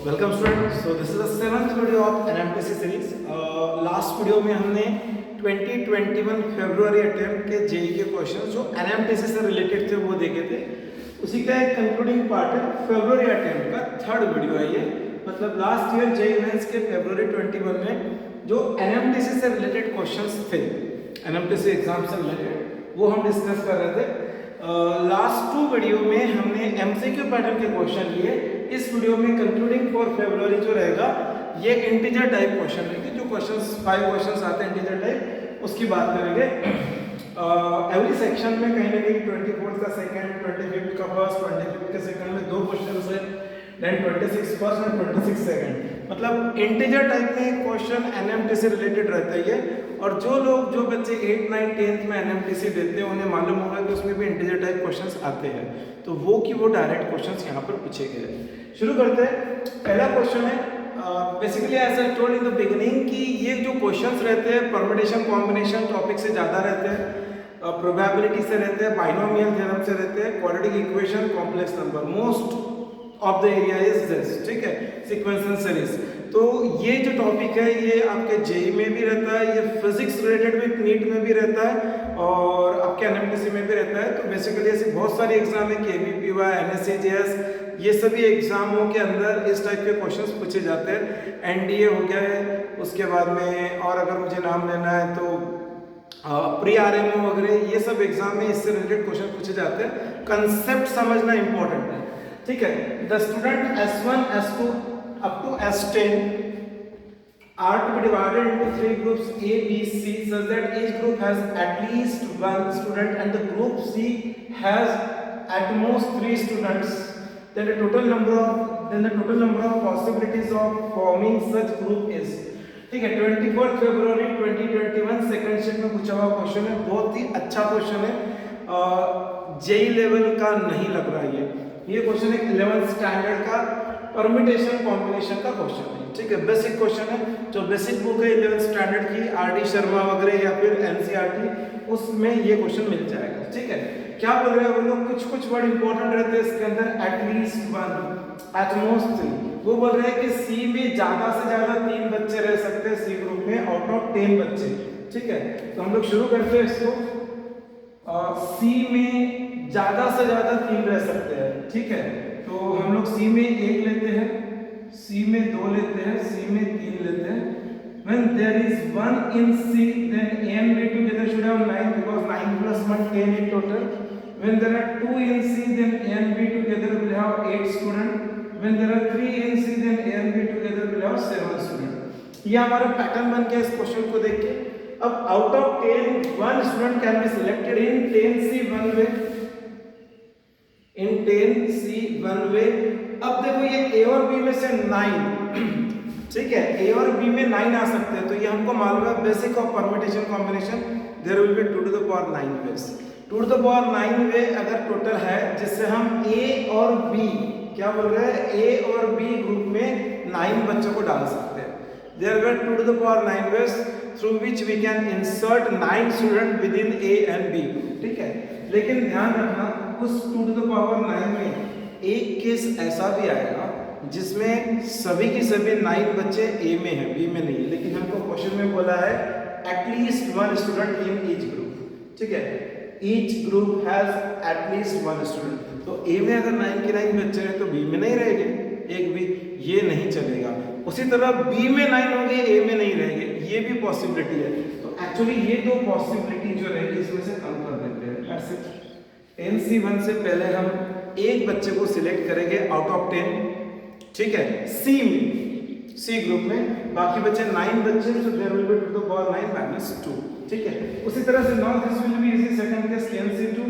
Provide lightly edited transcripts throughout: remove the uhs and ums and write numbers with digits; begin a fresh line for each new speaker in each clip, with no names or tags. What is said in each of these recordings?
Welcome student. So this is the seventh video of NMTC series. Last video में हमने 2021 फरवरी attempt के JEE के question जो NMTC से रिलेटेड थे वो देखे थे। उसी का एक कंक्लूडिंग पार्ट है फरवरी अटेम्प्ट का थर्ड वीडियो है ये। मतलब लास्ट ईयर जेई मेंस के फरवरी 21 में जो एनएमटीसी से रिलेटेड क्वेश्चंस थे, एनएमटीसी एग्जाम से रिलेटेड, वो हम डिस्कस कर रहे थे। लास्ट टू वीडियो में हमने एमसीक्यू पैटर्न के क्वेश्चन लिए। इस वीडियो में कंक्लूडिंग फॉर फरवरी जो रहेगा ये इंटीजर टाइप क्वेश्चन रहेंगे। जो क्वेश्चंस 5 क्वेश्चंस आते हैं इंटीजर टाइप, उसकी बात करेंगे। एवरी सेक्शन में कहीं ना कहीं 24th का सेकंड, 25th का फर्स्ट, 25th के सेकंड में 2 क्वेश्चंस है, देन 26 फर्स्ट एंड 26 सेकंड। मतलब इंटीजर टाइप में क्वेश्चन एनएमटी से रिलेटेड रहता है ये। और जो बच्चे 8, 9, 10th में एनएमटीसी देते हैं उन्हें मालूम होगा कि उसमें भी इंटीजर टाइप क्वेश्चंस आते हैं, तो वो डायरेक्ट क्वेश्चंस यहाँ पर पूछे गए हैं। शुरू करते हैं। पहला क्वेश्चन है basically as I told in the beginning कि ये जो क्वेश्चंस रहते हैं परम्यूटेशन कॉम्बिनेशन टॉपिक से ज़्यादा रहते हैं, प्रोबेबिलिटी से रहते हैं, बाइनोमियल थ्योरम से रहते हैं, quadratic equation, complex number. Most of the area is this, ठीक है, सीक्वेंस एंड सीरीज। तो ये जो टॉपिक है ये आपके जेई में भी रहता है, ये फिजिक्स रिलेटेड भी नीट में भी रहता है और आपके एनएमटीसी में भी रहता है। तो बेसिकली ऐसी बहुत सारी एग्जाम है, केवीपीवाई, एनएससीजेएस, ये सभी एग्जामों के अंदर इस टाइप के क्वेश्चंस पूछे जाते हैं। एनडीए हो गया है, उसके बाद में और अगर मुझे नाम लेना है तो प्री आरएमओ वगैरह, ये सब एग्जाम में इससे रिलेटेड क्वेश्चन पूछे जाते हैं। कंसेप्ट समझना इंपॉर्टेंट है, ठीक है। The student S1, S2 up to S10 are to be divided into 3 groups A, B, C such that each group has at least 1 student and the group C has at most 3 students. Then the total number of possibilities of forming such group is, ठीक है। 24 फरवरी 2021 second shift में पूछा हुआ question है। बहुत ही अच्छा question है, JEE level का नहीं लग रहा है ये क्वेश्चन है 11th स्टैंडर्ड का परम्यूटेशन कॉम्बिनेशन का क्वेश्चन है, ठीक है। बेसिक क्वेश्चन है, जो बेसिक बुक है 11th स्टैंडर्ड की आरडी शर्मा वगैरह या फिर एनसीईआरटी, उसमें ये क्वेश्चन मिल जाएगा, ठीक है। क्या बोल रहे हैं वो लोग, कुछ वर्ड इंपॉर्टेंट रहते हैं इसके अंदर। At least 1, at most 3। वो बोल रहे हैं कि सी में ज्यादा से ज्यादा 3 बच्चे रह सकते हैं, सी ग्रुप में आउट ऑफ 10 बच्चे, ठीक है। तो हम लोग शुरू करते हैं इसको। सी में ज्यादा से ज्यादा 3 रह सकते हैं, ठीक है। तो हम लोग सी में 1 लेते हैं, सी में 2 लेते हैं, सी में 3 लेते हैं। When there is 1 in C, then A and B together should have 9 because 9 plus 1 10 in total. When there are 2 in C, then A and B together will have 8 students. When there are 3 in C, then A and B together will have 7 students. ये हमारा pattern बन गया इस question को देख के। अब out of 10 1 student can be selected in 10C 1 way, in 10C 1 वे। अब देखो ये A और B में से 9, ठीक है, A और B में 9 आ सकते हैं। तो ये हमको मालूम है basic of permutation combination, there will be 2 to the power 9 ways. 2 to the power 9 way अगर टोटल है जिससे हम A और B, क्या बोल रहे हैं, A और B ग्रुप में 9 बच्चों को डाल सकते हैं। There will 2 to the power 9 ways through which we can insert 9 student within A and B, ठीक है। लेकिन ध्यान रखना उस 2 to the power 9 में एक केस ऐसा भी आएगा जिसमें सभी की सभी 9 बच्चे A में हैं, B में नहीं है। लेकिन हमको क्वेश्चन में बोला है at least 1 student in each group, ठीक है। Each group has at least 1 student. तो A में अगर 9 के 9 बच्चे हैं तो B में नहीं रहेंगे एक भी, ये नहीं चलेगा। उसी तरह B में 9 होंगे, A में नहीं रहेंगे, ये भी पॉसिबिलिटी है। तो एक्चुअली ये 2 पॉसिबिलिटी जो रहेगी इसमें से कम कर देते हैं। 10C1 से पहले हम एक बच्चे को सिलेक्ट करेंगे आउट ऑफ 10, ठीक है, सी में, सी ग्रुप में। बाकी बच्चे 9 बच्चे, so there will be 2 to the power 9 minus 2, ठीक है। उसी तरह से now this will be easy, second case 10C2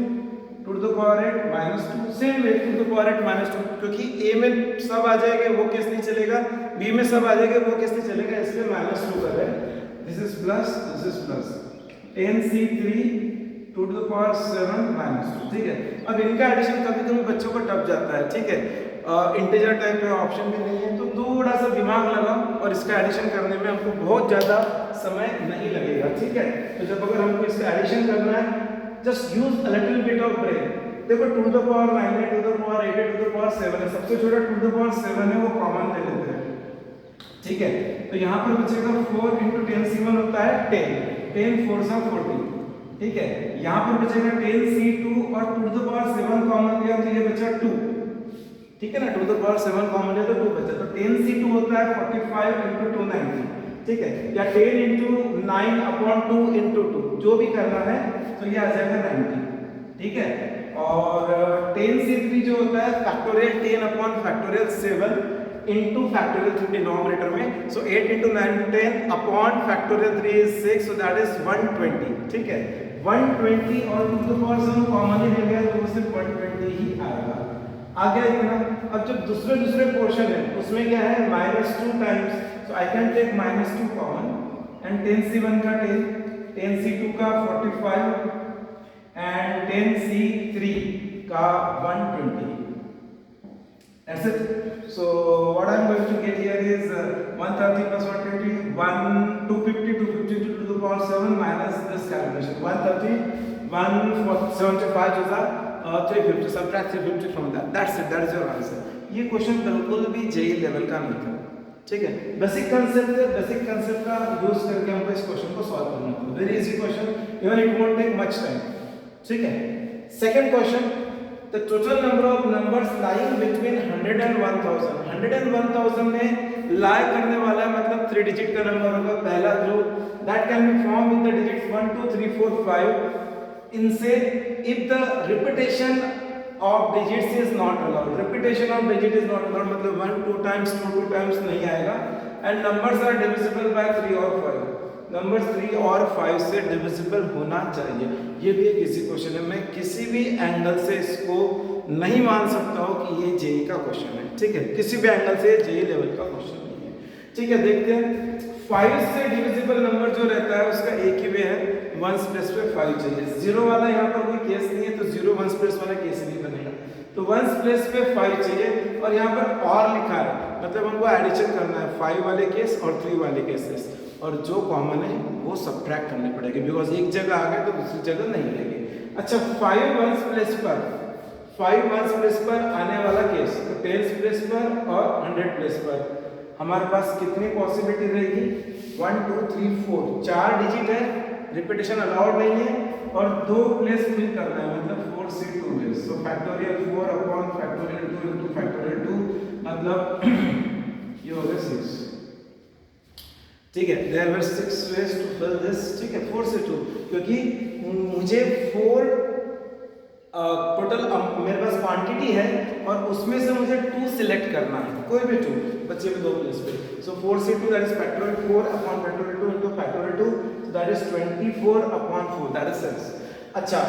2 to the power 8 minus 2, same way 2 to the power 8 minus 2, क्योंकि A में सब आ जाएंगे वो केस नहीं चलेगा, B में सब आ जाएंगे वो केस नहीं चलेगा, इसलिए -2 कर रहे हैं। This is plus, this is plus. 10C3 2 to the power 7 minus 2, ठीक है। अब इनका एडिशन कभी कभी बच्चों को टफ जाता है, ठीक है। इंटीजर टाइप में ऑप्शन भी नहीं है, तो थोड़ा सा दिमाग लगा और इसका एडिशन करने में हमको बहुत ज़्यादा समय नहीं लगेगा, ठीक है। तो जब अगर हमको इसका एडिशन करना है, just use a little bit of brain. देखो 2 द पावर 9 है, 2 द पावर 8 है, 2 द पावर 7 है, सबसे छोटा 2 द पावर 7 है, वो कॉमन ले लेते हैं। ठीक है, तो यहाँ पर बचेगा 4 × 10c1 होता है 10, 10 4 सा 40। ठीक है, यहाँ पर बचेगा 10c2 और 2 द पावर 7 कॉमन लिया तो ये बचा 2। ठीक है ना, 2 द पावर 7 कॉमन लिया तो 2 बचा, तो 10c2 होता है 45 × 2 90। ठीक है, या 10 × 9/2 × 2 जो भी करना है, तो ये आ जाएगा 90। ठीक है, और 10c3 जो होता है फैक्टोरियल 10/7 into factorial 3 डिनोमिनेटर में, so 8 × 9 10 upon factorial 3 is 6, so that is 120। ठीक है, 120 और 2 to the power 7 कॉमन ही ले गया तो वो सिर्फ 120 ही आएगा। आ गया ये ना। अब जब दूसरे पोर्शन है उसमें क्या है -2 times, so I can take -2 common and 10c1 का 10, 10c2 का 45 and 10c3 का 120। That's it. So what I'm going to get here is 130 plus 120, 250 to the power 7 minus this calculation. 130, 175 is 350. Subtract 350 from that. That's it. That is your answer. ये question बिल्कुल भी JEE level का नहीं था। ठीक है, basic concept है, basic concept का यूज करके हमको इस क्वेश्चन को सॉल्व करना है। Very easy question, even it won't take much time. ठीक है, second question, the total number of numbers lying between 100 and 1000। 100 and 1000 में lie करने वाला है, मतलब 3 डिजिट का नंबर होगा पहला group, that can be formed with the digits 1 2 3 4 5। इनसे if the repetition of digits is not allowed, repetition of digit is not allowed, मतलब 1 2 times 2 times नहीं आएगा, and numbers are divisible by 3 or 5। Number 3 और 5 से divisible होना चाहिए। ये भी एक इजी क्वेश्चन है, मैं किसी भी एंगल से इसको नहीं मान सकता हूँ कि ये जेई का क्वेश्चन है। ठीक है, किसी भी एंगल से जेई लेवल का क्वेश्चन नहीं है। ठीक है, देखते हैं 5 से डिविजिबल नंबर जो रहता है उसका एक ही वे है, 1s प्लेस पे 5 चाहिए। 0 वाला यहाँ पर कोई केस नहीं है, तो 0 1s प्लेस वाला केस नहीं बनेगा, तो 1s प्लेस पे 5 चाहिए। और यहाँ पर और लिखा है, मतलब हमको एडिशन करना है 5 वाले केस और 3 वाले केसेस, और जो कॉमन है वो सब्ट्रैक्ट करने पड़ेंगे, बिकॉज एक जगह आ गए तो दूसरी जगह नहीं लेंगे। अच्छा, 5 1s प्लेस पर आने वाला केस, तो 10s प्लेस पर और 100 प्लेस पर हमारे पास कितनी पॉसिबिलिटी रहेगी? 1 2 3 4, 4 डिजिट है, रिपीटेशन अलाउड नहीं है, और 2 प्लेस फिल करना है, मतलब 4 से 2 base, so factorial 4 upon factorial 2 into factorial 2, मतलब ये हो गया 6। ठीक है, there were 6 ways to fill this. ठीक है, 4 से 2, क्योंकि मुझे 4 टोटल मेरे पास क्वांटिटी है और उसमें से मुझे 2 सिलेक्ट करना है, कोई भी 2 बच्चे भी 2 प्लेस पे। सो 4 से 2 that is factorial 4 upon factorial 2 into factorial 2, so that is 24 upon 4, that is 6। अच्छा,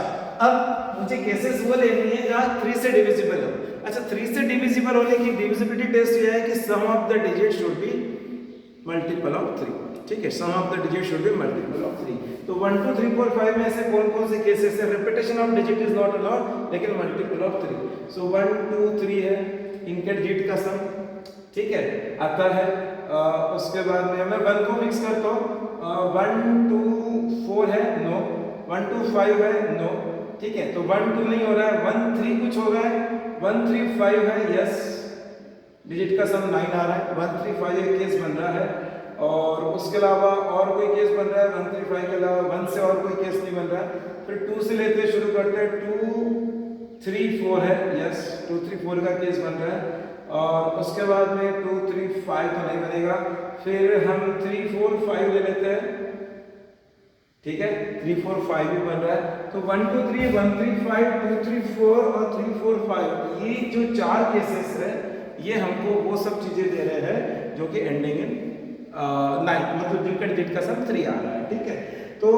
अब मुझे केसेस वो लेनी है जहाँ 3 से डिविजिबल हो। अच्छा, 3 से डिविजिबल होने की डिविजिबिलिटी टेस्ट ये है कि sum of the digit should be multiple of 3। ठीक है, sum of the digit should be multiple of 3। तो 1 2 3 4 5 में ऐसे कौन से केसेस है? Repetition of digit is not allowed, लेकिन मल्टीपल ऑफ 3। सो 1 2 3 है, इनके डिजिट का सम, ठीक है, आता है। उसके बाद में मैं 1 को मिक्स करता हूँ, 1 2 4 है, नो। 1 2 5 है, नो। ठीक है, तो 1 2 नहीं हो रहा है, 1 3 कुछ हो रहा है, 1 3 5 है, यस, डिजिट का सम 9 आ रहा है, 1 3 5 एक केस बन रहा है। और उसके अलावा और कोई केस बन रहा है 1 3 5 के अलावा, 1 से और कोई केस नहीं बन रहा है। फिर 2 से लेते शुरू करते हैं, 2 3 4 है, यस, 2 3 4 का केस बन रहा है। और उसके बाद में 2 3 5 तो नहीं बनेगा, फिर हम 3 4 5 ले लेते हैं। ठीक है, 3 4 5 भी बन रहा है, तो 1 2 3 1 3 5 2 3 4 और 3 4 5, ये जो 4 केसेस है ये हमको वो सब चीजें दे रहे हैं जो कि एंडिंग इन 9, मतलब जिनका डिजिट का सम 3 आ रहा है। ठीक है, तो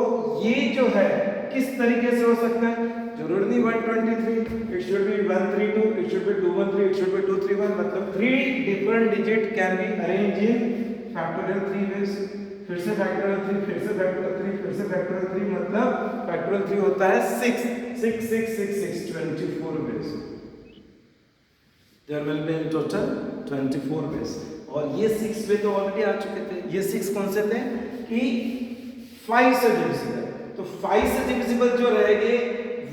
ये जो है किस तरीके से हो सकता है? जरूर नहीं 123, it should be 132, it should be 213, it should be 231, मतलब 3 different digit can be arrange in factorial 3 ways. फिर से फैक्टोरियल 3, फिर से फैक्टोरियल 3, फिर से फैक्टोरियल 3, मतलब फैक्टोरियल 3 होता है 6 6 6 6 6 24 ways. There will be in total 24 ways, और ये 6 वे तो ऑलरेडी आ चुके थे। ये 6 कौन से थे कि 5 से डिविजिबल, तो 5 से डिविजिबल जो रहेंगे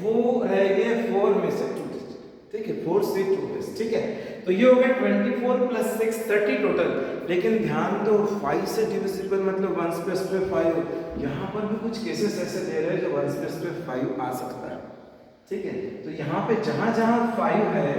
वो रह गए 4 में से 2 डिजिट, ठीक है, 4 से 2 डिजिट, ठीक है। तो ये हो गया 24 + 6 30 टोटल। लेकिन ध्यान दो 5 से डिविजिबल मतलब 1 स्पेस पे 5, यहाँ पर भी कुछ केसेस ऐसे दे रहे हैं जो 1 स्पेस पे 5 आ सकता है, ठीक है। तो यहाँ पे जहाँ जहाँ 5 है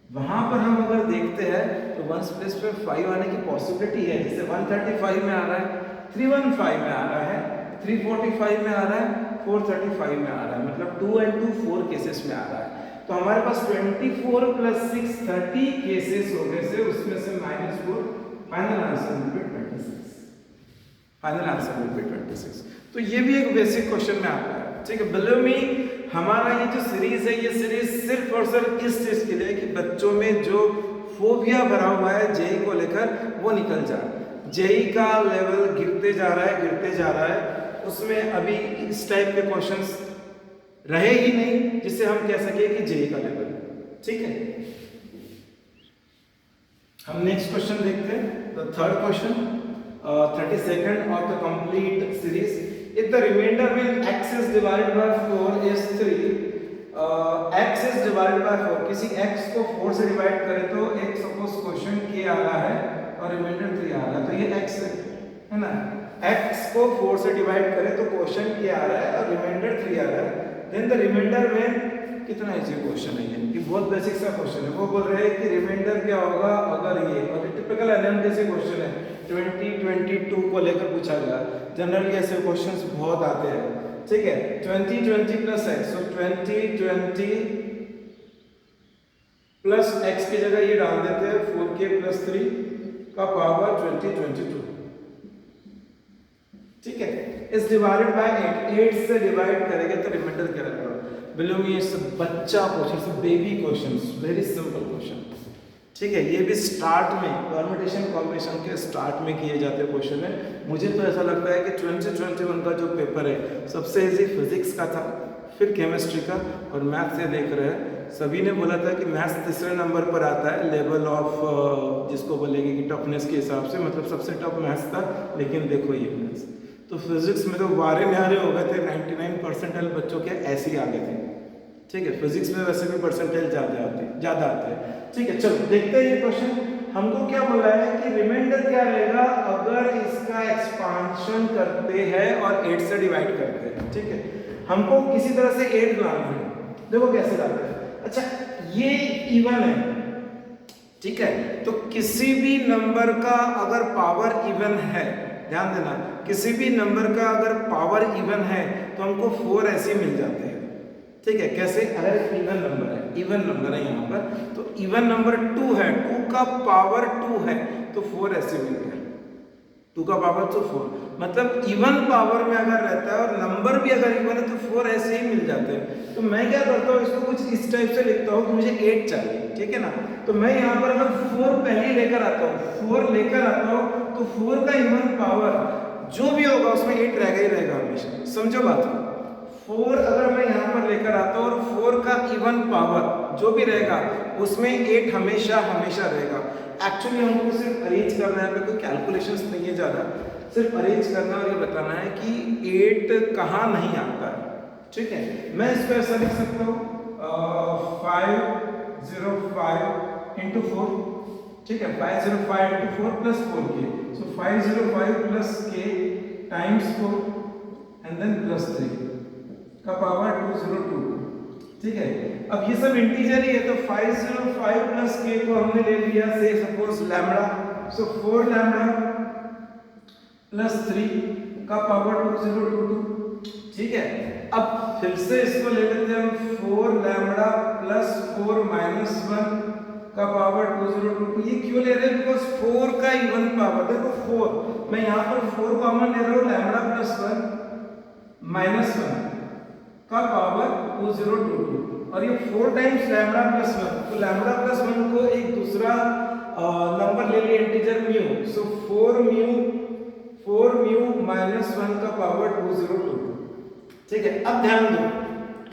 वहाँ पर हम अगर देखते हैं तो 1 स्पेस पे 5 आने की पॉसिबिलिटी है। जैसे 135 में आ रहा है, 315 में आ रहा है, 345 में आ रहा है, 435 में आ रहा है, मतलब 2 and 2 4 केसेस में आ रहा है। तो हमारे पास 24 + 6 30 केसेस हो गए से, उसमें से -4, final answer will be 26, final answer will be 26। तो ये भी एक बेसिक क्वेश्चन में आता है, ठीक है। बिलीव मी, हमारा ये जो सीरीज है, ये सीरीज सिर्फ और सिर्फ इस चीज के लिए कि बच्चों में जो फोबिया भरा हुआ है जेई को लेकर वो निकल जाए। जेई का लेवल गिरते जा रहा है, गिरते जा रहा है, उसमें अभी इस टाइप के क्वेश्चंस रहे ही नहीं जिससे हम कह सके कि जेई का लेवल, ठीक है। हम नेक्स्ट क्वेश्चन देखते हैं, the third question, 32nd of the complete series. If the remainder when x is divided by 4 is 3, x is divided by 4, किसी x को 4 से डिवाइड करें तो एक सपोज क्वेश्चन k आ रहा है और रिमाइंडर 3 आ रहा है, तो ये x है ना। x को 4 से डिवाइड करें तो क्वेश्चन k आ रहा है और रिमाइंडर 3 आ रहा है। देन द रिमाइंडर व्हेन, कितना इजी क्वेश्चन है ये बहुत बेसिक सा क्वेश्चन है। वो बोल रहे हैं कि रिमाइंडर क्या होगा अगर ये, और टिपिकल एनएमटीसी क्वेश्चन है, 2022 को लेकर पूछा गया। जनरली ऐसे क्वेश्चंस बहुत आते हैं, ठीक है। 2020 + x, so 2020 प्लस x की जगह ये डाल देते हैं 4k + 3 का पावर 2022, ठीक है। इस डिवाइडेड बाय 8 से डिवाइड करेंगे तो रिमाइंडर क्या रहेगा। बिलीव मी, इट्स बच्चा question, baby questions, very simple question, ठीक है। ये भी स्टार्ट में परम्यूटेशन कॉम्बिनेशन के स्टार्ट में किए जाते क्वेश्चन है। मुझे तो ऐसा लगता है कि 2021 का जो पेपर है सबसे इजी फिजिक्स का था, फिर केमिस्ट्री का और मैथ्स से देख रहे हैं। सभी ने बोला था कि मैथ्स तीसरे नंबर पर आता है लेवल ऑफ, जिसको बोलेंगे कि टफनेस के हिसाब से, मतलब सबसे टफ मैथ्स था। लेकिन देखो ये मैथ्स तो फिजिक्स में तो वारे न्यारे हो गए थे, 99 परसेंटाइल बच्चों के ऐसे ही आ गए थे, ठीक है। फिजिक्स में वैसे भी परसेंटाइल ज़्यादा आते हैं, ठीक है। चलो देखते हैं ये क्वेश्चन। हमको क्या बोला है कि रिमाइंडर क्या रहेगा अगर इसका एक्सपांशन करते हैं और 8 से डिवाइड करते हैं, ठीक है। हमको किसी तरह से 8 लाना है, देखो कैसे लाते हैं। अच्छा, ये इवन है, ठीक है। तो किसी भी नंबर का अगर पावर इवन है, ध्यान देना, किसी भी नंबर का अगर पावर इवन है तो हमको 4 ऐसे मिल जाते हैं, ठीक है। कैसे, अगर इवन नंबर है, इवन नंबर है यहाँ पर, तो इवन नंबर 2 है, 2 का पावर 2 है तो 4 ऐसे मिल गया, 2 का पावर तो 4, मतलब इवन पावर में अगर रहता है और नंबर भी अगर इवन है तो 4 ऐसे ही मिल जाते हैं। तो मैं क्या करता हूँ, इसको कुछ इस टाइप से लिखता हूँ कि मुझे 8 चाहिए, ठीक है ना। तो मैं यहाँ पर अगर 4 पहले लेकर आता हूँ, 4 लेकर आता हूँ तो 4 का इवन पावर जो भी होगा उसमें 8 रहेगा ही रहेगा हमेशा, समझो बात को। 4 अगर मैं यहाँ पर लेकर आता हूँ और 4 का इवन पावर जो भी रहेगा उसमें 8 हमेशा हमेशा रहेगा। एक्चुअली हमको सिर्फ अरेंज करना है, कोई कैलकुलेशंस नहीं है ज़्यादा, सिर्फ अरेंज करना और ये बताना है कि 8 कहाँ नहीं आता है, ठीक है। मैं इसको ऐसा लिख सकता हूँ 505 into 4, ठीक है, 505 into 4 plus 4k, so 505 plus k times 4 and then plus 3 का पावर 202, ठीक है। अब ये सब इंटीजर ही है तो 505 plus k को हमने ले लिया से suppose lambda, so 4 lambda plus 3 का पावर 2022, ठीक है। अब फिर से इसको ले लेते हैं हम 4 लैम्बडा plus 4 minus 1 का पावर 2022। ये क्यों ले रहे हैं, बिकॉज 4 का इवन पावर, देखो 4 मैं यहाँ पर 4 कॉमन ले रहा हूँ, लैम्बडा प्लस 1 माइनस 1 का पावर 2022 और ये 4 टाइम्स लैम्बडा प्लस 1, तो लैम्बडा प्लस 1 को एक दूसरा नंबर ले लिया इंटीजर म्यू, सो 4 म्यू माइनस 1 का पावर 2022, ठीक है। अब ध्यान दो,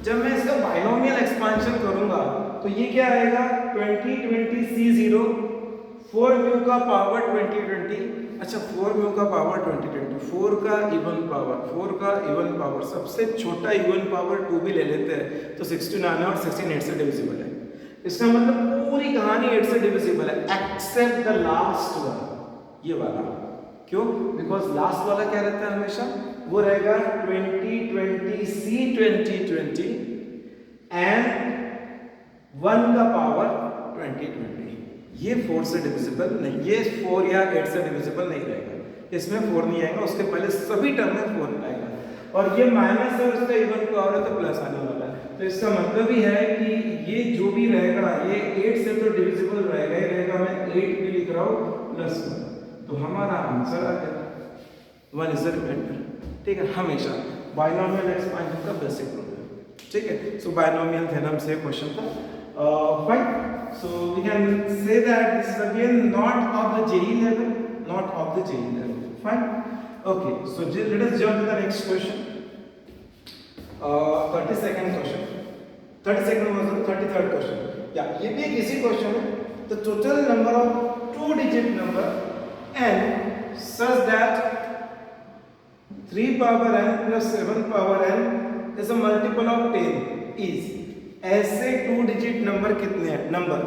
जब मैं इसका बाइनोमियल एक्सपांशन करूंगा तो ये क्या आएगा 2020 C0 4 म्यू का पावर 2020, अच्छा 4 म्यू का पावर 2020, 4 का इवन पावर, 4 का इवन पावर, सबसे छोटा इवन पावर 2 भी ले लेते हैं तो 16 आना और 16 8 से डिविजिबल है। इसका मतलब पूरी कहानी 8 से डिविजिबल है एक्सेप्ट द लास्ट वन, ये वाला। क्यों? बिकॉज लास्ट वाला क्या रहता है हमेशा, वो रहेगा 2020 C 2020 एंड 1 का पावर 2020। ये 4 से डिविजिबल नहीं, ये 4 या 8 से डिविजिबल नहीं रहेगा, इसमें 4 नहीं आएगा, उसके पहले सभी टर्म में 4 आएगा। और ये माइनस है, उसका इवन पावर है तो प्लस आने वाला है। तो इसका मतलब ही है कि ये जो भी रहेगा ये 8 से तो डिविजिबल रहेगा ही रहेगा। मैं 8 भी लिख रहा हूँ प्लस 1, तो हमारा आंसर आ गया 1 इज द रिमाइंडर। ठीक है, हमेशा बाइनोमियल एक्सपेंशन का बेसिक प्रॉब्लम। ठीक है, सो बाइनोमियल थ्योरम से क्वेश्चन था। Fine, so we can say that this is again not of the JEE level, not of the JEE level. Fine, okay, so let us jump to the next question. 32nd question, 32nd was the 33rd question. Yeah, ये भी एक इसी question है। The total number of 2-digit number n such that 3 power n plus 7 power n is a multiple of 10 is, ऐसे 2 digit number कितने हैं? Number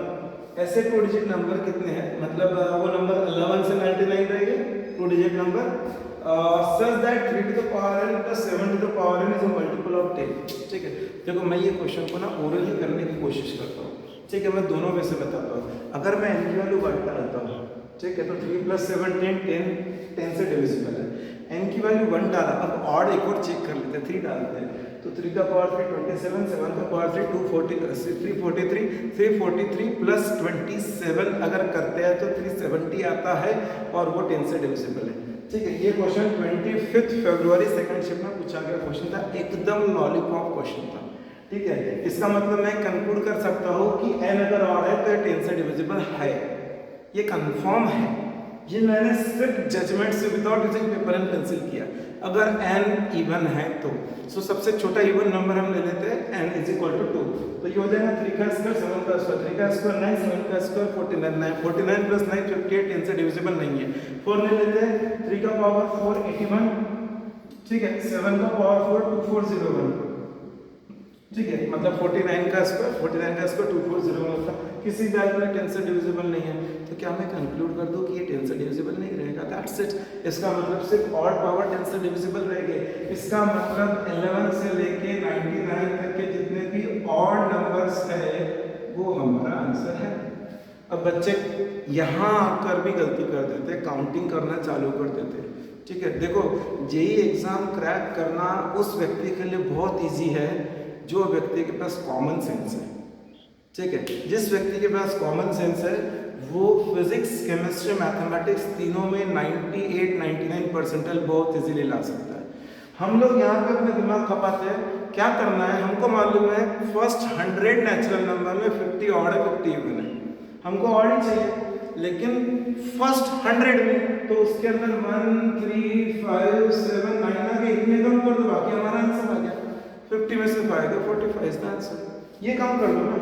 ऐसे 2 digit number कितने हैं, मतलब वो नंबर 11 से 99 रहेंगे 2 digit number, such that 3 to the power n plus 7 to the power n is a multiple of 10। ठीक है, देखो मैं ये क्वेश्चन को ना ओरली करने की कोशिश करता हूँ। ठीक है, मैं दोनों में से बताता हूँ। अगर मैं n की वैल्यू 1 डालता हूँ, ठीक है, तो 3 प्लस 7 10 से डिविजिबल है। n की वैल्यू 1 डाला, अब ऑड एक और चेक कर लेते हैं, 3 डालते हैं तो 3 का पावर 3 27, 7 का पावर 3 343, 343 प्लस 27 अगर करते हैं तो 370 आता है और वो 10 से डिविजिबल है। ठीक है, ये क्वेश्चन 25 फरवरी सेकंड शिफ्ट में पूछा गया क्वेश्चन था, एकदम लॉलीपॉप क्वेश्चन था। ठीक है, इसका मतलब मैं कंक्लूड कर सकता हूँ कि n अगर ऑड है तो 10 से डिविजिबल है, ये कंफर्म है। ये मैंने सिर्फ जजमेंट से without using paper and pencil किया। अगर n इवन है तो सबसे छोटा इवन नंबर हम ले लेते हैं n इज इक्वल टू 2, तो ये हो जाएगा 3 का स्क्वायर 7 का स्क्वायर, 3 का स्क्वायर 9, 7 का स्क्वायर 49, 49 प्लस 9 58, 10 से डिविजिबल नहीं है। 4 ले लेते हैं, 3 का पावर 4 81, ठीक है, 7 का पावर 4 2401, ठीक है, मतलब 49 का स्क्वायर 2401 था। किसी वैल्यू में 10 से डिविजिबल नहीं है, तो क्या मैं कंक्लूड कर दूं कि ये 10 से डिविजिबल नहीं रहेगा? That's it. इसका मतलब सिर्फ ऑड पावर 10 से डिविजिबल रहेंगे। इसका मतलब 11 से लेके 99 तक के जितने भी ऑड नंबर्स है वो हमारा आंसर है। अब बच्चे यहाँ आकर भी गलती कर देते, काउंटिंग करना चालू कर देते। ठीक है, देखो जेईई एग्जाम क्रैक करना उस व्यक्ति के लिए बहुत ईजी है जो व्यक्ति के पास कॉमन सेंस है। ठीक है, जिस व्यक्ति के पास कॉमन सेंस है वो फिजिक्स, केमिस्ट्री, मैथमेटिक्स तीनों में 98-99 परसेंटाइल बहुत इजीली ला सकता है। हम लोग यहाँ पे अपना दिमाग खपाते हैं, क्या करना है, हमको मालूम है फर्स्ट 100 नेचुरल नंबर में 50 ऑड है 50 इवन है, हमको ऑड ही चाहिए, लेकिन फर्स्ट 100 में तो उसके अंदर 1 3 5 7 9 आ गए, इतने कम कर दो, बाकी हमारा आंसर आ गया। 50 में से 5 गए 45 इज द आंसर। ये काम कर दो ना,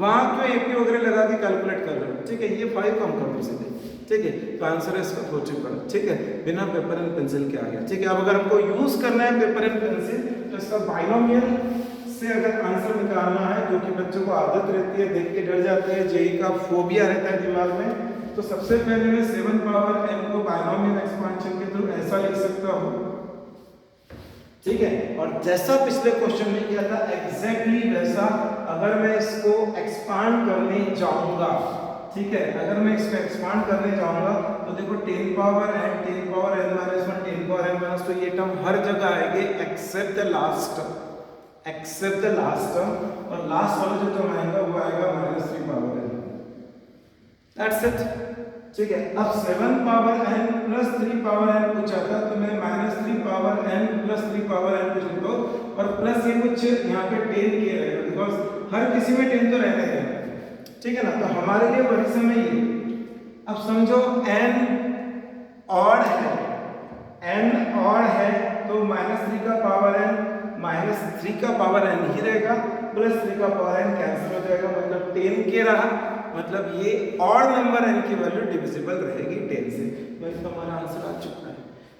वहाँ क्यों एपी वगैरह लगा के कैलकुलेट कर रहे हो? ठीक है, ये 5 कम कर दो सीधे। ठीक है, तो आंसर है इसका 45। ठीक है, बिना पेपर एंड पेंसिल के आ गया। ठीक है, अब अगर हमको यूज करना है पेपर एंड पेंसिल तो इसका बाइनोमियल से अगर आंसर निकालना है, जो कि बच्चों को आदत रहती है, देख के डर जाते हैं, जेईई का फोबिया रहता है दिमाग में, तो सबसे पहले मैं 7 पावर n को बाइनोमियल एक्सपेंशन के थ्रू ऐसा लिख सकता हूँ। ठीक है, और जैसा पिछले क्वेश्चन में किया था एग्जैक्टली वैसा अगर मैं इसको एक्सपांड करने जाऊंगा, ठीक है, अगर मैं इसको एक्सपांड करने जाऊंगा तो देखो 10 power n 10 power n minus 1 10 power n minus, तो ये टर्म हर जगह आएंगे एक्सेप्ट द लास्ट टर्म, और लास्ट वाला जो टर्म आएगा वो आएगा -3 पावर n। That's it. ठीक है, अब 7 power n plus 3 power n पूछा था, तो मैं -3 power n plus 3 power n पूछ सकता हूँ, और प्लस ये कुछ यहाँ पे 10 किया रहेगा, बिकॉज हर किसी में 10 तो रहना है। ठीक है ना, तो हमारे लिए बड़ी समय ये। अब समझो n ऑड है तो -3 का पावर n -3 का पावर n ही रहेगा, प्लस 3 का पावर n कैंसिल हो जाएगा, मतलब 10 के रहा, मतलब ये ऑड नंबर n की वैल्यू डिविजिबल रहेगी 10 से। बस हमारा आंसर आ चुका है।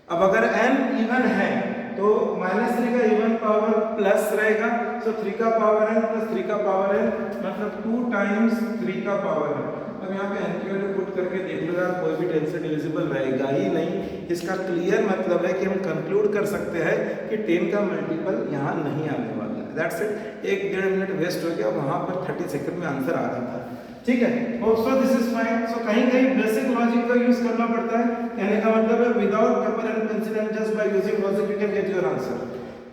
अब अगर n इवन है तो -3 का इवन पावर प्लस रहेगा, सो 3 का पावर n प्लस 3 का पावर n मतलब 2 टाइम्स 3 का पावर n। अब यहाँ पे n की वैल्यू पुट करके देख लो यार, कोई भी 10 से डिविजिबल रहेगा ही नहीं। इसका क्लियर मतलब है कि हम कंक्लूड कर सकते हैं कि 10 का मल्टीपल यहाँ नहीं आने वाला है। That's it. 1-1.5 मिनट वेस्ट हो गया, वहाँ पर 30 सेकंड में आंसर आ रहा था। ठीक है, सो दिस इज फाइन। सो कहीं कहीं बेसिक लॉजिक का यूज करना पड़ता है, कहने का मतलब है without paper and pencil and just by using logic you can get your answer.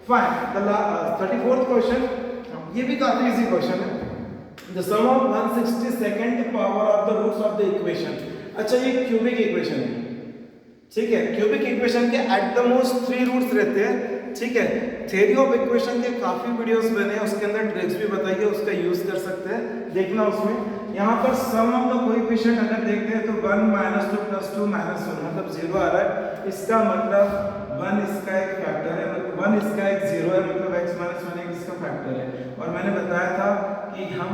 Fine. The 34th question, ये भी काफी इजी क्वेश्चन है। The sum of 1/62 power of the roots of the equation. अच्छा, ये क्यूबिक इक्वेशन है, ठीक है। Cubic equation के एट द मोस्ट 3 रूट्स रहते हैं, ठीक है। थ्योरी ऑफ इक्वेशन के काफी वीडियोस बने हैं, उसके अंदर ट्रिक्स भी बताइए, उसका यूज कर सकते हैं, देखना उसमें। यहाँ पर सम ऑफ द कोएफिशिएंट अगर देखते हैं तो 1 - 2 + 2 - 1 मतलब 0 आ रहा है। इसका मतलब 1 इसका एक फैक्टर है, मतलब 1 इसका एक 0 है, मतलब x - 1 एक इसका फैक्टर है। और मैंने बताया था कि हम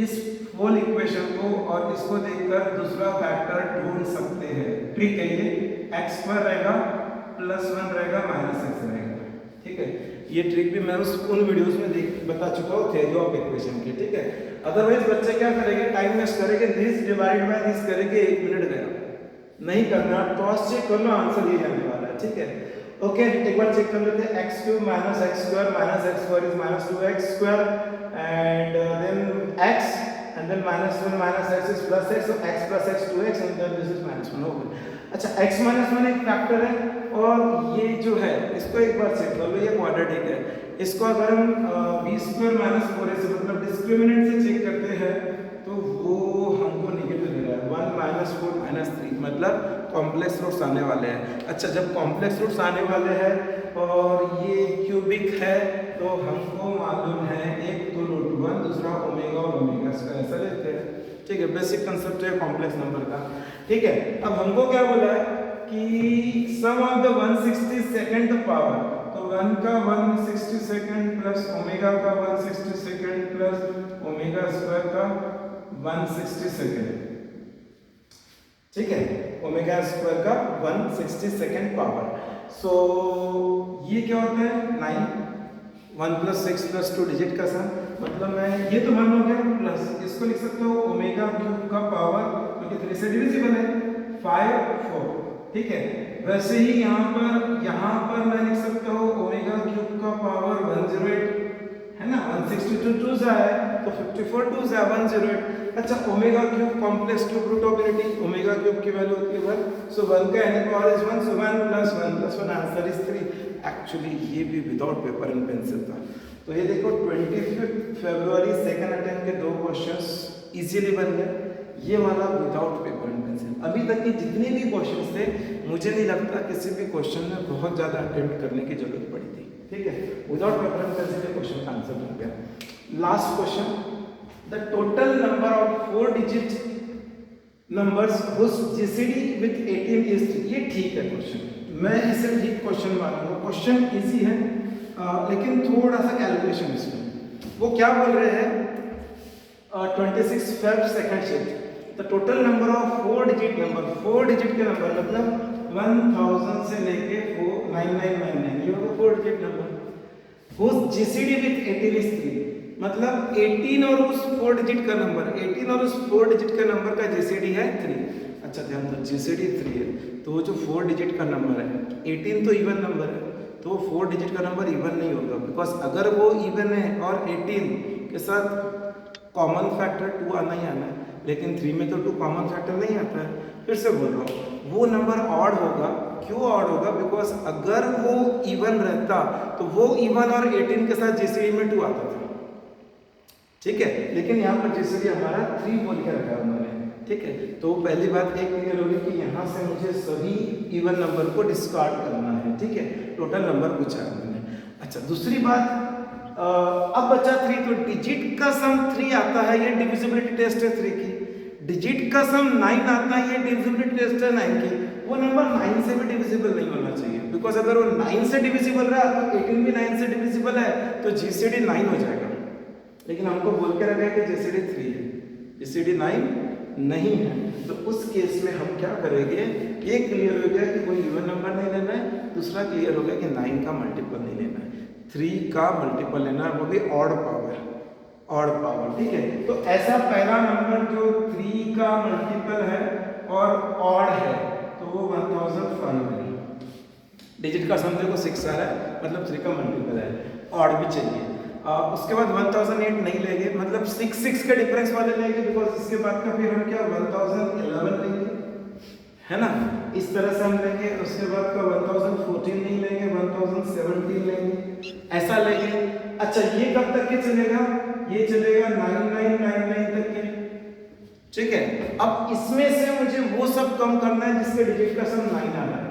इस होल इक्वेशन को और इसको देखकर दूसरा फैक्टर ढूंढ सकते हैं। ट्रिक है ये, x² रहेगा +1 रहेगा -x रहेगा, ठीक है। ये ट्रिक भी मैं उन वीडियोस में बता चुका हूँ थ्योरी ऑफ इक्वेशन की, ठीक है। अदरवाइज बच्चे क्या करेंगे, टाइम वेस्ट करेंगे, दिस डिवाइड बाय दिस करेंगे, 1 मिनट गया। नहीं करना, क्रॉस चेक कर लो, आंसर ये आने वाला है, ठीक है। ओके, एक बार चेक कर लेते हैं। x³ - x² - x² is -2x² and then x and then -1 - x is +x, so x + x 2x and then this is -1 हो गया। अच्छा, x - 1 एक फैक्टर है और ये जो है इसको एक बार चेक कर लो, ये क्वाड्रेटिक है। इसको अगर हम b² - 4ac से मतलब डिस्क्रिमिनेंट से चेक करते हैं तो वो हमको नेगेटिव दे रहा है, 1 - 4 - 3 मतलब कॉम्प्लेक्स रूट्स आने वाले हैं। अच्छा, जब कॉम्प्लेक्स रूट्स आने वाले हैं और ये क्यूबिक है तो हमको मालूम है एक तो √1 दूसरा ओमेगा और ओमेगा स्क्वायर, ऐसा लेते हैं, ठीक है। बेसिक कंसेप्ट है कॉम्प्लेक्स नंबर का, ठीक है। अब हमको क्या बोला है कि सम ऑफ द 1/62 पावर, तो 1 का 1/62 प्लस ओमेगा का 1/62 प्लस ओमेगा स्क्वायर का 1/62, ठीक है। ओमेगा स्क्वायर का 1/62 पावर। सो ये क्या होता है 9, 1 + 6 + 2 डिजिट का सम, मतलब मैं ये तो 1 हो गया प्लस इसको लिख सकते हो ओमेगा क्यूब का पावर, क्योंकि 3 से डिविजिबल है, 5 4, ठीक है। वैसे ही यहाँ पर मैं लिख सकता हूँ ओमेगा क्यूब का पावर 108 है ना, 162 2s है तो 54 2s है 108। अच्छा, omega cube complex cube root of unity, omega cube की वैल्यू होती है 1, सो 1 का any power is 1, so 1 + 1 + 1 answer is 3। Actually ये भी विदाउट पेपर एंड पेंसिल था। तो ये देखो 25 फरवरी सेकंड अटेम्प्ट के 2 क्वेश्चंस इजीली बन गए, ये वाला विदाउट पेपर एंड पेंसिल। अभी तक के जितने भी क्वेश्चंस थे मुझे नहीं लगता किसी भी क्वेश्चन में बहुत ज़्यादा अटेम्प्ट करने की जरूरत पड़ी थी, ठीक है। विदाउट पेपर एंड पेंसिल के क्वेश्चन का आंसर बन गया। Last question, the total number of 4 digit numbers whose GCD with 18 is 3। ये ठीक है क्वेश्चन, मैं इसे ठीक क्वेश्चन मानूंगा। क्वेश्चन इजी है लेकिन थोड़ा सा कैलकुलेशन इसमें। वो क्या बोल रहे हैं 26 Feb second shift, the total number of 4 digit number, 4 digit के नंबर मतलब 1000 से लेके 9999 ये होगा 4 digit number. whose GCD with 18 is 3 मतलब 18 और उस 4 डिजिट का नंबर, 18 और उस 4 डिजिट का नंबर का GCD है 3। अच्छा, ध्यान दो, GCD 3 है तो वो जो 4 डिजिट का नंबर है, 18 तो इवन नंबर है तो 4 डिजिट का नंबर इवन नहीं होगा, बिकॉज अगर वो इवन है और 18 के साथ कॉमन फैक्टर 2 आना ही आना है, लेकिन 3 में तो 2 कॉमन फैक्टर नहीं आता है। फिर से बोल रहा हूँ, वो नंबर ऑड होगा। क्यों ऑड होगा? बिकॉज अगर वो इवन रहता तो वो इवन और 18 के साथ GCD में 2 आता था, ठीक है। लेकिन यहाँ पर GCD हमारा 3 बोल के रखा है उन्होंने, ठीक है। तो पहली बात एक क्लियर होगी कि यहाँ से मुझे सभी इवन नंबर को डिस्कार्ड करना है, ठीक है। टोटल नंबर पूछा है उन्होंने। अच्छा, दूसरी बात, अब बचा 3, तो डिजिट का सम 3 आता है, ये डिविजिबिलिटी टेस्ट है 3 की। डिजिट का सम 9 आता है, ये डिविजिबिलिटी टेस्ट है 9 की। वो नंबर 9 से भी डिविजिबल नहीं होना चाहिए, बिकॉज अगर वो 9 से डिविजिबल रहा तो 18 भी 9 से डिविजिबल है तो GCD 9 हो जाएगा। लेकिन हमको बोल के रखा है कि GCD 3 है, जीसीडी 9 नहीं है, तो उस केस में हम क्या करेंगे, ये क्लियर हो गया कि कोई इवन नंबर नहीं लेना है, दूसरा क्लियर हो गया कि 9 का मल्टीपल नहीं लेना है, 3 का मल्टीपल लेना है, वो भी ऑड पावर, ठीक है। तो ऐसा पहला नंबर जो 3 का मल्टीपल है और ऑड है, तो वो 1005 है। डिजिट का सम देखो 6 आ रहा है, मतलब 3 का मल्टीपल है, ऑड भी चाहिए। उसके बाद 1008 नहीं लेंगे, मतलब 6 के डिफरेंस वाले लेंगे, बिकॉज इसके बाद का फिर हम क्या 1011 लेंगे, है ना, इस तरह से हम लेंगे। उसके बाद का 1014 नहीं लेंगे, 1017 लेंगे, ऐसा लेंगे। अच्छा, ये कब तक के चलेगा, ये चलेगा 9999 तक के, ठीक है। अब इसमें से मुझे वो सब कम करना है जिसके डिजिट का सम 9 आ रहा है।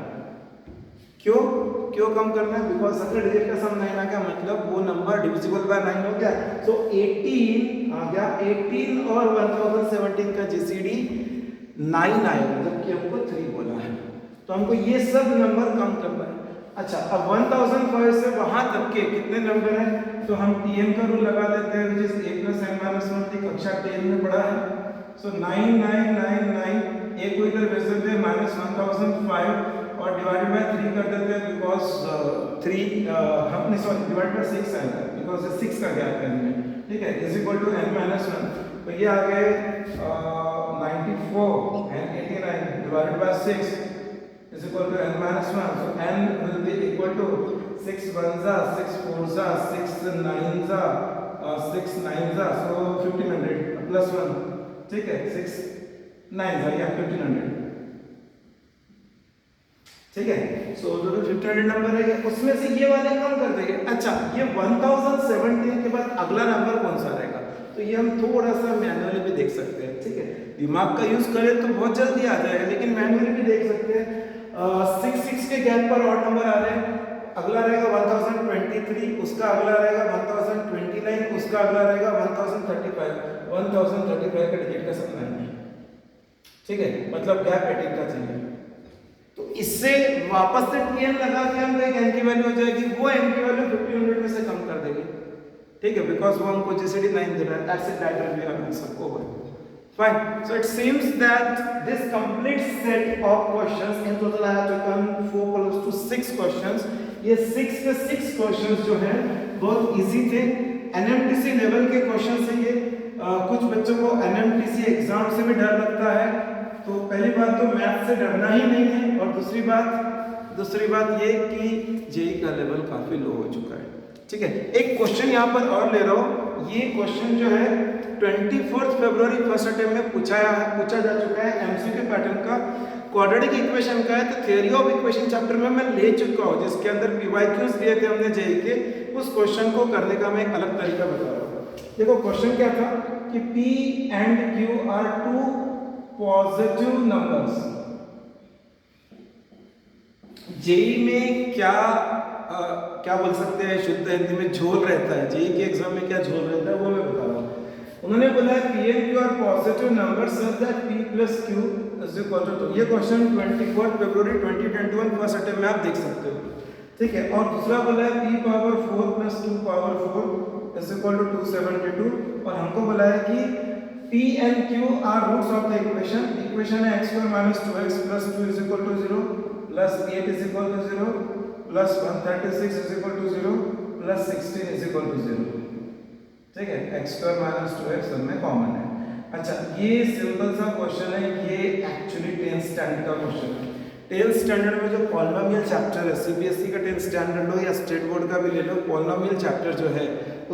क्यों कम करना है, बिकॉज अगर डिजिट का सम 9 आ गया मतलब वो नंबर डिविजिबल बाय 9 हो गया, तो 18 आ गया, 18 और 1017 का जीसीडी 9 आएगा, जबकि हमको 3 बोला है, तो हमको ये सब नंबर कम करना है। अच्छा, अब 1005 से वहां तक के कितने नंबर हैं, तो हम tn का रूल लगा देते हैं, which is a plus n minus 1, कक्षा 10 में पढ़ा है। सो 9999 एक को इधर भेज देते हैं, -1005 और डिवाइडेड बाय 3 कर देते हैं, बिकॉज 3 हमने सॉरी डिवाइड बाय 6 आएगा, बिकॉज 6 का गैप है इनमें, ठीक है, इज इक्वल टू n-1, तो ये आ गए 94 and 89 divided by 6 is equal to n-1, so n will be equal to 6 1s are 6 4s are 6 9s are 6 9s are, so 1500 plus 1, ठीक है, 6 9s are, yeah, 1500, ठीक है। सो जो 1500 नंबर है उसमें से ये वाले कम कर देंगे। अच्छा, ये 1017 के बाद अगला नंबर कौन सा रहेगा, तो ये हम थोड़ा सा मैनुअली भी देख सकते हैं, ठीक है। दिमाग का यूज करें तो बहुत जल्दी आ जाएगा, लेकिन मैनुअली भी देख सकते हैं। 6 के गैप पर ऑड नंबर आ रहे हैं, अगला रहेगा 1023, उसका अगला रहेगा 1029, उसका अगला रहेगा 1035 का डिजिट का सम 9 है, ठीक है, मतलब गैप 18 का चाहिए। तो इससे वापस से tn लगा के हम एक n की वैल्यू हो जाएगी, वो n की वैल्यू 1500 में से कम कर देंगे, ठीक है, बिकॉज वो हमको जीसीडी 9 दे रहा है। That's it, that will be our answer, over, fine. So it seems that this complete set of questions, in total I have taken 4 + 2 6 questions. ये 6 के 6 क्वेश्चंस जो हैं बहुत इजी थे, एनएमटीसी लेवल के क्वेश्चन से ये। कुछ बच्चों को एनएमटीसी एग्जाम से भी डर लगता है, तो पहली बात तो मैथ से डरना ही नहीं है, और दूसरी बात ये कि जेई का लेवल काफी लो हो चुका है, ठीक है। एक क्वेश्चन यहाँ पर और ले रहा हूँ, ये क्वेश्चन जो है 24 फरवरी फर्स्ट अटेम्प्ट में पूछा जा चुका है, एमसीक्यू पैटर्न का, क्वाड्रेटिक इक्वेशन का है। तो थ्योरी ऑफ इक्वेशन चैप्टर में मैं ले चुका हूँ, जिसके अंदर पीवाईक्यूज दिए थे हमने जेई के, उस क्वेश्चन को करने का मैं एक अलग तरीका बता रहा हूँ। देखो क्वेश्चन क्या था कि P and Q are two positive numbers. JEE में क्या बोल सकते हैं, शुद्ध हिंदी में झोल रहता है, जेई के एग्जाम में क्या झोल रहता है वो मैं बता रहा हूँ। उन्होंने बोला है P and Q are positive numbers such that P plus Q is equal to 2। ये क्वेश्चन 24 फरवरी 2021 फर्स्ट अटेम्प्ट में आप देख सकते हो, ठीक है। और दूसरा बोला है P power 4 plus 2 power 4 is equal to 272, और हमको बोला है कि P and Q are roots of the equation। Equation है x² - 2x plus 2 is equal to 0 plus 8 is equal to 0 plus 136 is equal to 0 plus 16 is equal to 0, ठीक है, x² - 2x सब में कॉमन है। अच्छा, ये सिंपल सा question है, ये एक्चुअली 10th स्टैंडर्ड का क्वेश्चन है। 10th स्टैंडर्ड में जो पॉलिनोमियल चैप्टर है, सीबीएसई का 10th स्टैंडर्ड लो या स्टेट बोर्ड का भी ले लो, पॉलिनोमियल चैप्टर जो है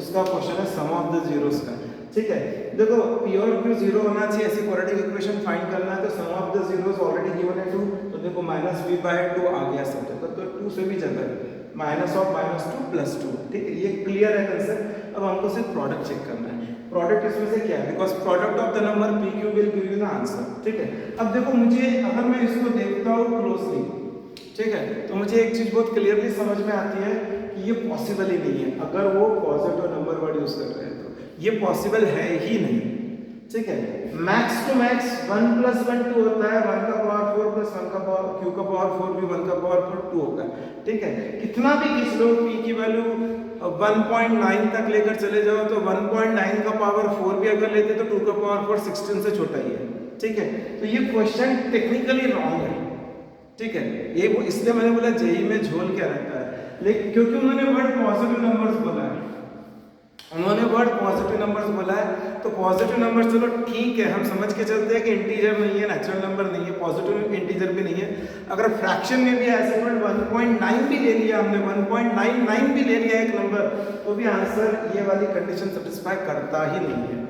उसका क्वेश्चन है सम ऑफ द जीरोस का, ठीक है। देखो P और Q 0 होना चाहिए, ऐसी क्वाड्रेटिक इक्वेशन फाइंड करना है, तो sum of the zeros already given है 2, तो देखो -v/2 आ गया सब जगह, तो 2 से भी ज्यादा है, -(-2 + 2), ठीक है, ये क्लियर है कंसेप्ट। अब हमको सिर्फ प्रोडक्ट चेक करना है, प्रोडक्ट इसमें से क्या है, because product of the number PQ will give you the answer, ठीक है। अब देखो मुझे, अगर मैं इसको देखता हूँ क्लोजली, ठीक है, तो मुझे एक चीज बहुत क्लियरली समझ में आती है कि ये पॉसिबल ही नहीं है, अगर वो पॉजिटिव नंबर वर्ड यूज कर रहे हैं तो ये पॉसिबल है ही नहीं, ठीक है। मैक्स टू मैक्स 1 + 1 2 होता है, 1 का पावर 4 + 1 का पावर, Q का पावर 4 भी 1 का पावर 4 2 होगा, ठीक है। कितना भी खींच लो, P की वैल्यू 1.9 तक लेकर चले जाओ तो 1.9 का पावर 4 भी अगर लेते तो 2 का पावर 4 16 से छोटा ही है। ठीक है, तो ये क्वेश्चन टेक्निकली रॉन्ग है। ठीक है, ये वो इसलिए मैंने बोला जेई में झोल क्या रहता है, लेकिन क्योंकि उन्होंने वर्ड पॉजिटिव नंबर्स बोला है, उन्होंने वर्ड पॉजिटिव नंबर्स बोला है, तो पॉजिटिव नंबर चलो ठीक है, हम समझ के चलते हैं कि इंटीजर नहीं है, नेचुरल नंबर नहीं है, पॉजिटिव इंटीजर भी नहीं है। अगर फ्रैक्शन में भी ऐसे 1.9 भी ले लिया हमने, 1.99 भी ले लिया एक नंबर, तो भी आंसर ये वाली कंडीशन सेटिस्फाई करता ही नहीं है।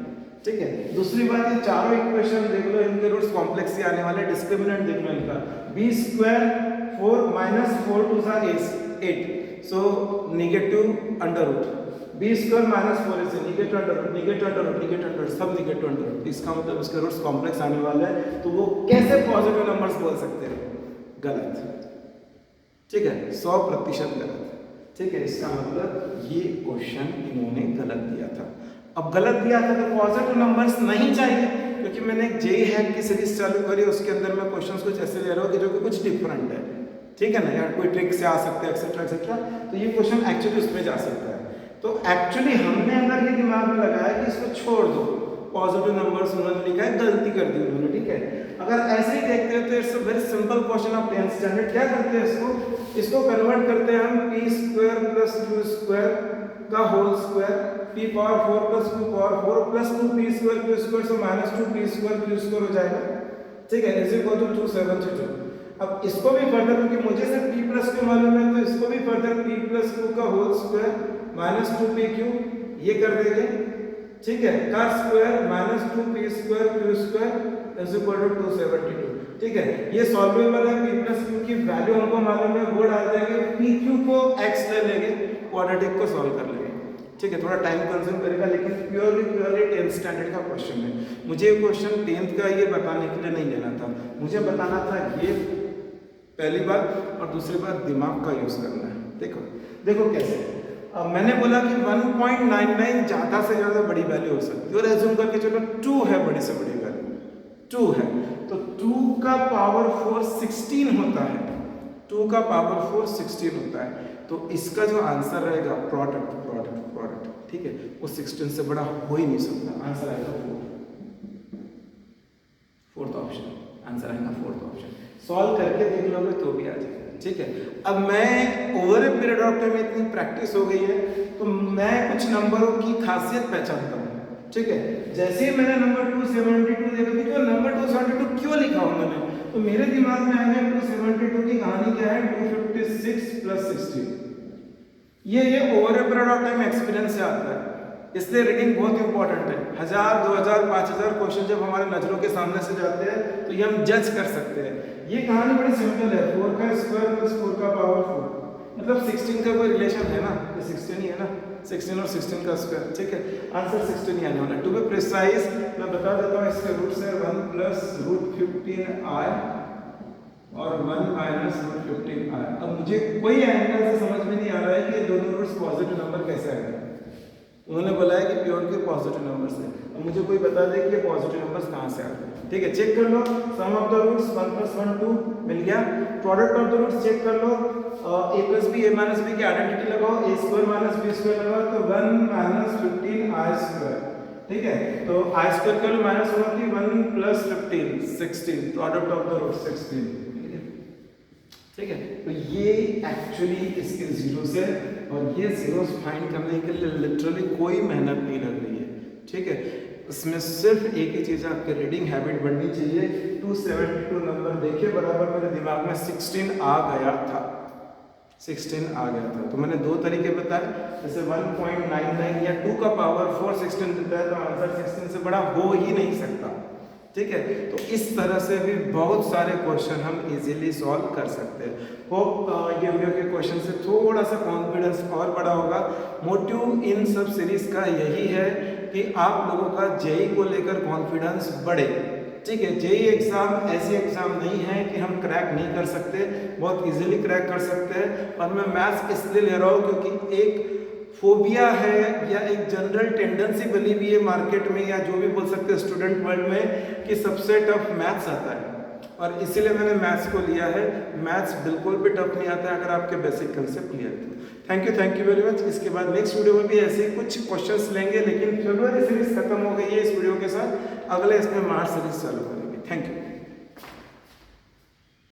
ठीक है, दूसरी बात, ये चारों इक्वेशन देख लो, इनके रूट्स कॉम्प्लेक्स ही आने वाले, डिस्क्रिमिनेंट देख लो इनका, b स्क्वायर 4 माइनस 4 टू सा 8, so negative under root, b square minus 4 से negative under root, negative under root, negative under सब नेगेटिव अंडर रूट, इसका मतलब उसके रूट्स कॉम्प्लेक्स आने वाला है, तो वो कैसे पॉजिटिव नंबर्स बोल सकते हैं? गलत। ठीक है, 100% गलत। ठीक है, इसका मतलब ये क्वेश्चन इन्होंने गलत दिया था। अब गलत दिया था तो पॉजिटिव नंबर्स नहीं चाहिए, क्योंकि मैंने एक जेई हैक की सीरीज चालू करी, उसके अंदर मैं क्वेश्चंस कुछ ऐसे ले रहा हूँ कि जो कि कुछ डिफरेंट है। ठीक है ना, या कोई ट्रिक से आ सकते हैं एक्सेट्रा एक्सेट्रा, तो ये क्वेश्चन एक्चुअली उसमें जा सकता है। तो एक्चुअली हमने अगर ये दिमाग में लगाया कि इसको छोड़ दो, पॉजिटिव नंबर्स उन्होंने लिखा है, गलती कर दी उन्होंने। ठीक है, अगर ऐसे ही देखते हो तो it's a very simple question of 10th standard. क्या करते हैं इसको कन्वर्ट करते हैं हम p square plus q square का whole square, p power 4 plus q power 4 plus 2p square q square, so minus 2p square q square हो जाएगा। ठीक है, इज इक्वल टू 272। अब इसको भी फर्दर, क्योंकि मुझे सिर्फ p प्लस q मालूम है, तो इसको भी फर्दर p प्लस q का होल स्क्वायर माइनस 2pq ये कर देंगे। ठीक है, का square minus 2p square q square is equal to 272। ठीक है, ये सॉल्वेबल है, p प्लस q की वैल्यू हमको मालूम है, वो डाल देंगे, pq को x ले लेंगे, क्वाड्रेटिक को सॉल्व कर लेंगे। ठीक है, थोड़ा टाइम कंज्यूम करेगा, लेकिन प्योरली 10th स्टैंडर्ड का क्वेश्चन है। मुझे क्वेश्चन 10th का ये बताने के लिए नहीं लेना था, मुझे बताना था ये पहली बात, और दूसरी बात दिमाग का यूज करना है। देखो कैसे, मैंने बोला कि 1.99 ज़्यादा से ज़्यादा बड़ी वैल्यू हो सकती है, और एज्यूम करके चलो 2 है बड़ी से बड़ी वैल्यू, 2 है, तो 2 का पावर 4 16 होता है, 2 का पावर 4 16 होता है, तो इसका जो आंसर रहेगा प्रोडक्ट प्रोडक्ट प्रोडक्ट, ठीक है, वो 16 से बड़ा हो ही नहीं सकता, आंसर आएगा 4, फोर्थ ऑप्शन, आंसर आएगा फोर्थ ऑप्शन। सॉल्व करके देख लोगे तो भी आ जाएगा। ठीक है, अब मैं over a period of time इतनी प्रैक्टिस हो गई है, तो मैं कुछ नंबरों की खासियत पहचानता हूँ। ठीक है, जैसे ही मैंने नंबर 272 देखा कि जो नंबर 272 क्यों लिखा उन्होंने, तो मेरे दिमाग में आया 272 की कहानी क्या है, 256 प्लस 60। ये over a period of time experience से आता है, इसलिए रीडिंग बहुत इंपॉर्टेंट है। 1000 2000 5000 क्वेश्चन जब हमारे नजरों के सामने से जाते हैं तो ये हम जज कर सकते हैं। ये कहानी बड़ी सिंपल है, 4 का स्क्वायर प्लस 4 का पावर 4, मतलब 16 का कोई रिलेशन है ना, ये 16 ही है ना, 16 और 16 का स्क्वायर। ठीक है, आंसर 16 ही आने वाला है। टू बी प्रिसाइज मैं बता देता हूँ, इसके रूट्स है 1 प्लस रूट 15i और 1 माइनस रूट 15i। अब मुझे कोई एंगल से समझ में नहीं आ रहा है कि ये दोनों रूट्स पॉजिटिव नंबर कैसे आएगा। उन्होंने बोला है कि प्योर के पॉजिटिव नंबर्स है, अब मुझे कोई बता दे कि ये पॉजिटिव नंबर्स कहाँ से आते हैं। ठीक है, चेक कर लो, सम ऑफ द रूट्स 1 + 1 2 मिल गया, product of the roots check कर लो, a + b a - b की आइडेंटिटी लगाओ, a² - b² लगाओ तो 1 - 15i²। ठीक है, तो i² कर लो, माइनस होती 1 + 15 16, प्रोडक्ट ऑफ द रूट 16। ठीक है, तो ये एक्चुअली इसके जीरोस है, और ये जीरोस फाइंड करने के लिए लिटरली कोई मेहनत नहीं लग रही है। ठीक है, इसमें सिर्फ एक ही चीज़, आपकी रीडिंग हैबिट बढ़नी चाहिए। 272 नंबर देखिए बराबर मेरे दिमाग में 16 आ गया था, 16 आ गया था। तो मैंने 2 तरीके बताए, जैसे 1.99 या 2 का पावर 4 16 देता है, तो आंसर 16 से बड़ा हो ही नहीं सकता। ठीक है, तो इस तरह से भी बहुत सारे क्वेश्चन हम इजीली सॉल्व कर सकते हैं। होप ये वीडियो के क्वेश्चन से थोड़ा सा कॉन्फिडेंस और बड़ा होगा। मोटिव इन सब सीरीज का यही है कि आप लोगों का जेई को लेकर कॉन्फिडेंस बढ़े। ठीक है, जेई एग्जाम ऐसी एग्जाम नहीं है कि हम क्रैक नहीं कर सकते, बहुत इजीली क्रैक कर सकते हैं। और मैं मैथ्स इसलिए ले रहा हूँ क्योंकि एक फोबिया है या एक जनरल टेंडेंसी बनी हुई है मार्केट में, या जो भी बोल सकते हैं स्टूडेंट वर्ल्ड में, कि सबसे टफ मैथ्स आता है। और इसीलिए मैंने मैथ्स को लिया है। मैथ्स बिल्कुल भी टफ नहीं आता है अगर आपके बेसिक कंसेप्ट क्लियर तो। Thank you very much. इसके बाद नेक्स्ट वीडियो में भी ऐसे कुछ क्वेश्चंस लेंगे, लेकिन फरवरी सीरीज खत्म हो गई है इस वीडियो के साथ, अगले इसमें मार्च सीरीज चालू करेंगे। Thank you.